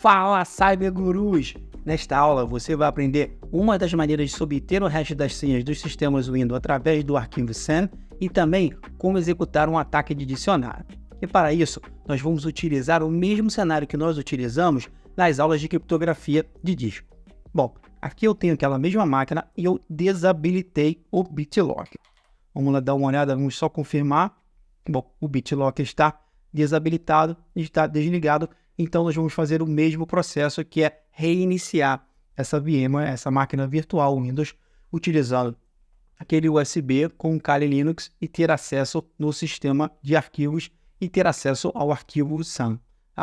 Fala, Cybergurus! Nesta aula você vai aprender uma das maneiras de obter o hash das senhas dos sistemas Windows através do arquivo SAM e também como executar um ataque de dicionário. E para isso, nós vamos utilizar o mesmo cenário que nós utilizamos nas aulas de criptografia de disco. Bom, aqui eu tenho aquela mesma máquina e eu desabilitei o BitLocker. Vamos lá dar uma olhada, vamos só confirmar. Bom, o BitLocker está desabilitado, está desligado. Então, nós vamos fazer o mesmo processo, que é reiniciar essa VMware, essa máquina virtual Windows, utilizando aquele USB com o Kali Linux e ter acesso no sistema de arquivos e ter acesso ao arquivo SAM.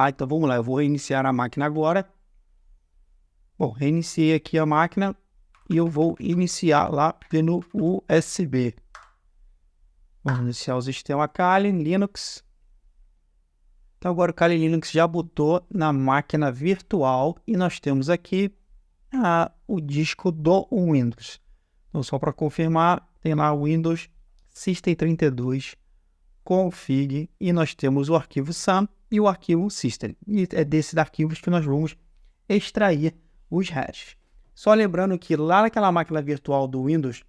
Então, vamos lá, eu vou reiniciar a máquina agora. Bom, reiniciei aqui a máquina e eu vou iniciar lá pelo USB. Vamos iniciar o sistema Kali Linux. Então agora o Kali Linux já botou na máquina virtual e nós temos aqui o disco do Windows. Então só para confirmar, tem lá o Windows System32 config e nós temos o arquivo SAM e o arquivo System. E é desses arquivos que nós vamos extrair os hashes. Só lembrando que lá naquela máquina virtual do Windows,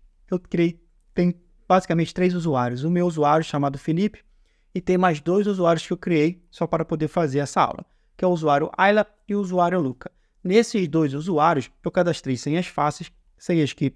tem basicamente 3 usuários. O meu usuário chamado Felipe, e tem mais 2 usuários que eu criei só para poder fazer essa aula, que é o usuário Ayla e o usuário Luca. Nesses 2 usuários, eu cadastrei senhas fáceis, senhas que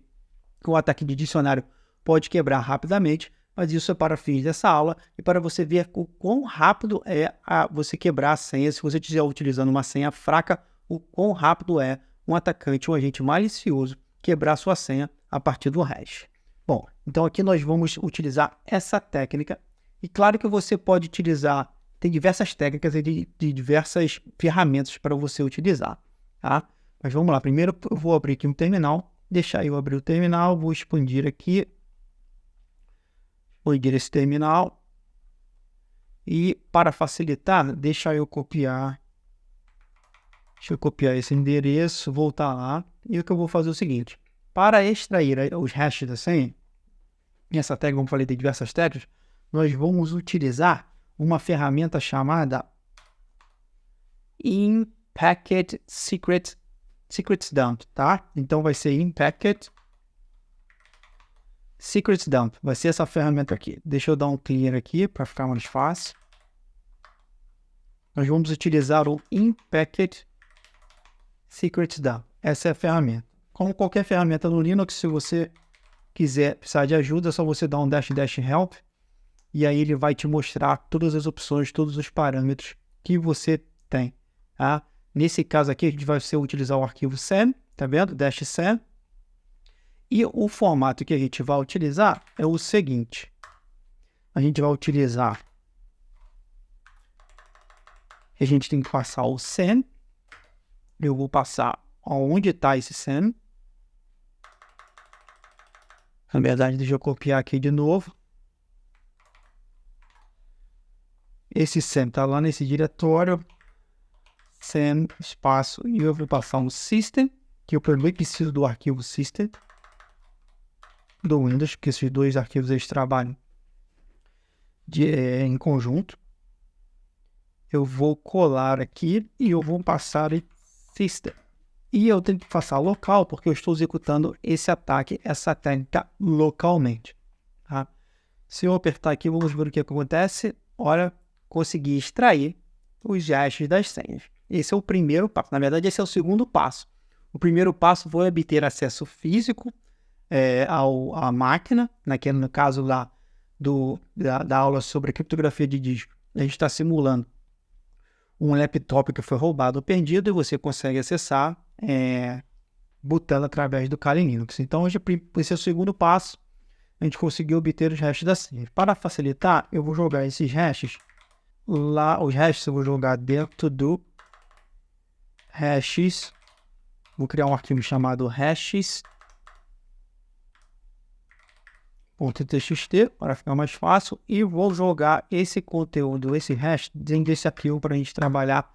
o ataque de dicionário pode quebrar rapidamente, mas isso é para fins dessa aula e para você ver o quão rápido é você quebrar a senha. Se você estiver utilizando uma senha fraca, o quão rápido é um atacante, um agente malicioso, quebrar sua senha a partir do hash. Bom, então aqui nós vamos utilizar essa técnica. E claro que você pode utilizar, tem diversas técnicas e de diversas ferramentas para você utilizar, tá? Mas vamos lá, primeiro eu vou abrir aqui um terminal, deixar eu abrir o terminal, vou expandir aqui, expandir esse terminal, e para facilitar, deixa eu copiar esse endereço, voltar lá, e o que eu vou fazer é o seguinte, para extrair os hashes da senha, essa técnica, como eu falei, tem diversas técnicas, nós vamos utilizar uma ferramenta chamada In-Packet Secrets Dump, tá? Então vai ser In-Packet Secrets Dump, vai ser essa ferramenta aqui. Deixa eu dar um clear aqui para ficar mais fácil. Nós vamos utilizar o In-Packet Secrets Dump, essa é a ferramenta. Como qualquer ferramenta no Linux, se você quiser precisar de ajuda, é só você dar um --help. E aí ele vai te mostrar todas as opções, todos os parâmetros que você tem, tá? Nesse caso aqui, a gente vai utilizar o arquivo SAM, tá vendo? -SAM. E o formato que a gente vai utilizar é o seguinte. A gente vai utilizar... A gente tem que passar o SAM. Eu vou passar onde está esse SAM. Na verdade, deixa eu copiar aqui de novo. Esse SAM está lá nesse diretório, SAM, espaço, e eu vou passar um System, que eu também preciso do arquivo System do Windows, porque esses 2 arquivos eles trabalham em conjunto. Eu vou colar aqui e eu vou passar em System. E eu tenho que passar local, porque eu estou executando esse ataque, essa técnica localmente. Tá? Se eu apertar aqui, vamos ver o que acontece. Olha, consegui extrair os hashes das senhas. Esse é o primeiro passo. Na verdade, esse é o segundo passo. O primeiro passo foi obter acesso físico à máquina, no caso lá da aula sobre a criptografia de disco. A gente está simulando um laptop que foi roubado ou perdido e você consegue acessar botando através do Kali Linux. Então, esse é o segundo passo. A gente conseguiu obter os hashes da senha. Para facilitar, eu vou jogar esses hashes lá, os hashes eu vou jogar dentro do hashes. Vou criar um arquivo chamado hashes.txt para ficar mais fácil e vou jogar esse conteúdo, esse hash dentro desse arquivo para a gente trabalhar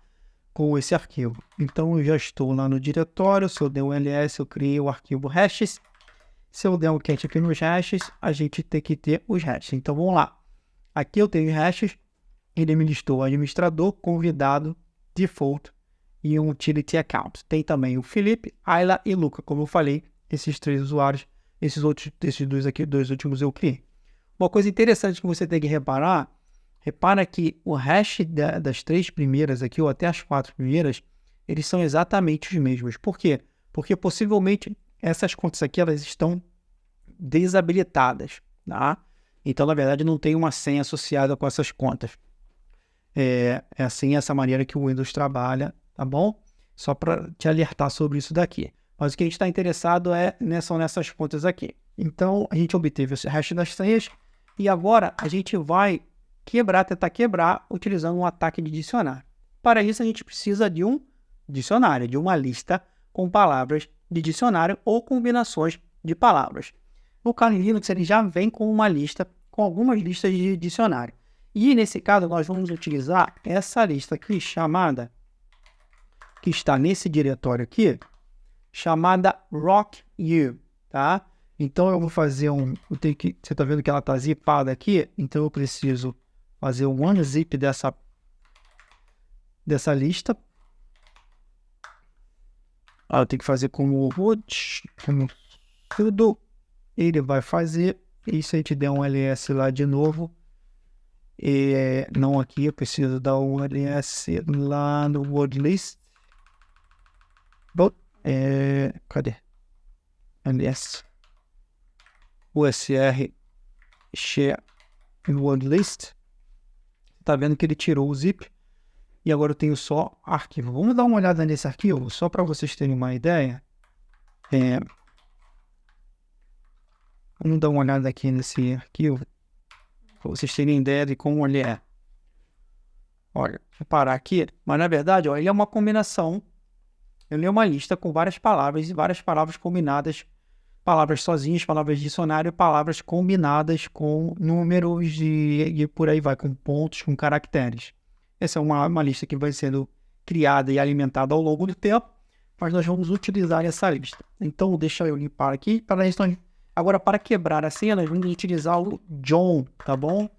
com esse arquivo. Então eu já estou lá no diretório. Se eu der um ls, eu criei o arquivo hashes. Se eu der um cat aqui nos hashes, a gente tem que ter os hashes. Então vamos lá. Aqui eu tenho hashes. Ele me listou administrador, convidado, default e um Utility Account. Tem também o Felipe, Ayla e Luca, como eu falei, esses 3 usuários, esses dois últimos eu criei. Uma coisa interessante que você tem que reparar, repara que o hash das 3 primeiras aqui, ou até as 4 primeiras, eles são exatamente os mesmos. Por quê? Porque possivelmente essas contas aqui, elas estão desabilitadas, tá? Então, na verdade, não tem uma senha associada com essas contas. É assim, essa maneira que o Windows trabalha, tá bom? Só para te alertar sobre isso daqui. Mas o que a gente está interessado são nessas contas aqui. Então, a gente obteve esse hash das senhas e agora a gente vai tentar quebrar utilizando um ataque de dicionário. Para isso, a gente precisa de um dicionário, de uma lista com palavras de dicionário ou combinações de palavras. No Kali Linux, ele já vem com uma lista, com algumas listas de dicionário. E nesse caso, nós vamos utilizar essa lista aqui, que está nesse diretório aqui, chamada RockU, tá? Então, eu vou fazer você está vendo que ela está zipada aqui, então eu preciso fazer um unzip dessa lista. Eu tenho que fazer como root, como sudo, ele vai fazer, e se a gente der um ls lá de novo, não aqui, eu preciso dar um ls lá no word list. Bom, cadê? ls usr share word list. Tá vendo que ele tirou o zip e agora eu tenho só arquivo. Vamos dar uma olhada nesse arquivo, só para vocês terem uma ideia. Vamos dar uma olhada aqui nesse arquivo, para vocês terem ideia de como ele é. Olha, vou parar aqui, mas na verdade, ó, ele é uma combinação, ele é uma lista com várias palavras e várias palavras combinadas, palavras sozinhas, palavras de dicionário, palavras combinadas com números e por aí vai, com pontos, com caracteres. Essa é uma lista que vai sendo criada e alimentada ao longo do tempo, mas nós vamos utilizar essa lista. Então, deixa eu limpar aqui. Agora, para quebrar a senha, nós vamos utilizar o John, tá bom?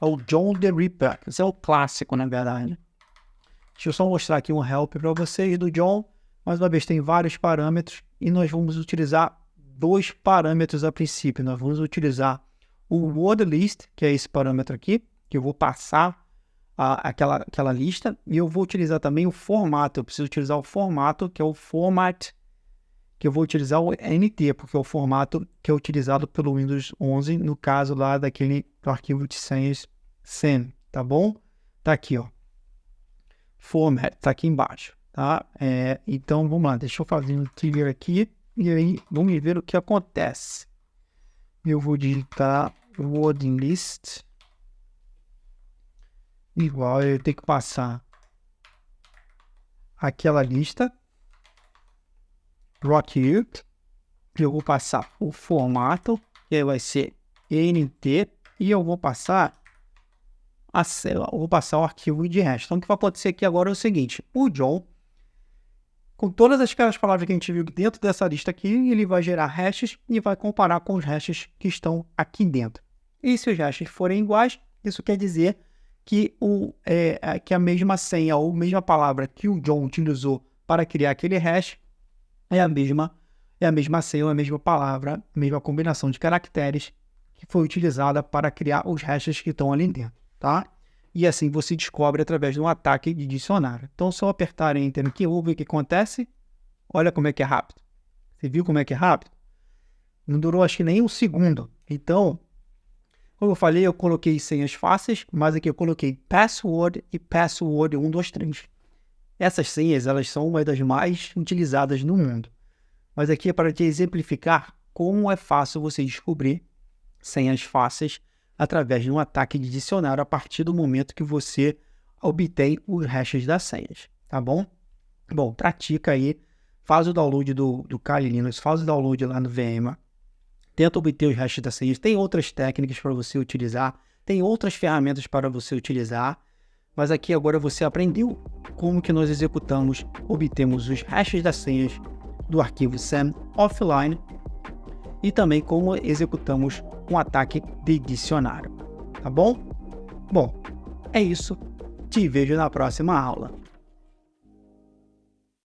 É o John the Ripper. Esse é o clássico, na verdade. Deixa eu só mostrar aqui um help para vocês do John. Mais uma vez, tem vários parâmetros e nós vamos utilizar 2 parâmetros a princípio. Nós vamos utilizar o word list, que é esse parâmetro aqui, que eu vou passar aquela lista, e eu vou utilizar também o formato. Eu preciso utilizar o formato, que é o format, que eu vou utilizar o NT, porque é o formato que é utilizado pelo Windows 11, no caso lá do arquivo de senhas SEN, tá bom? Tá aqui, ó. Format, tá aqui embaixo, tá? Então, vamos lá, deixa eu fazer um trigger aqui, e aí vamos ver o que acontece. Eu vou digitar word list, igual, eu tenho que passar aquela lista, RockU, eu vou passar o formato, que vai ser NT, e eu vou passar o arquivo de hash. Então, o que vai acontecer aqui agora é o seguinte, o John, com todas aquelas palavras que a gente viu dentro dessa lista aqui, ele vai gerar hashes e vai comparar com os hashes que estão aqui dentro. E se os hashes forem iguais, isso quer dizer que a mesma senha ou mesma palavra que o John utilizou para criar aquele hash é a mesma senha, a mesma palavra, a mesma combinação de caracteres que foi utilizada para criar os hashes que estão ali dentro, tá? E assim você descobre através de um ataque de dicionário. Então, se eu apertar Enter aqui, eu vou ver o que acontece. Olha como é que é rápido. Você viu como é que é rápido? Não durou acho que nem um segundo. Então, como eu falei, eu coloquei senhas fáceis, mas aqui eu coloquei password e password 1, 2, 3. Essas senhas, elas são uma das mais utilizadas no mundo. Mas aqui é para te exemplificar como é fácil você descobrir senhas fáceis através de um ataque de dicionário a partir do momento que você obtém os hashes das senhas, tá bom? Bom, pratica aí, faz o download do Kali Linux, faz o download lá no VMware, tenta obter os hashes das senhas, tem outras técnicas para você utilizar, tem outras ferramentas para você utilizar, mas aqui agora você aprendeu como que nós obtemos os hashes das senhas do arquivo SAM offline e também como executamos um ataque de dicionário, tá bom? Bom, é isso. Te vejo na próxima aula.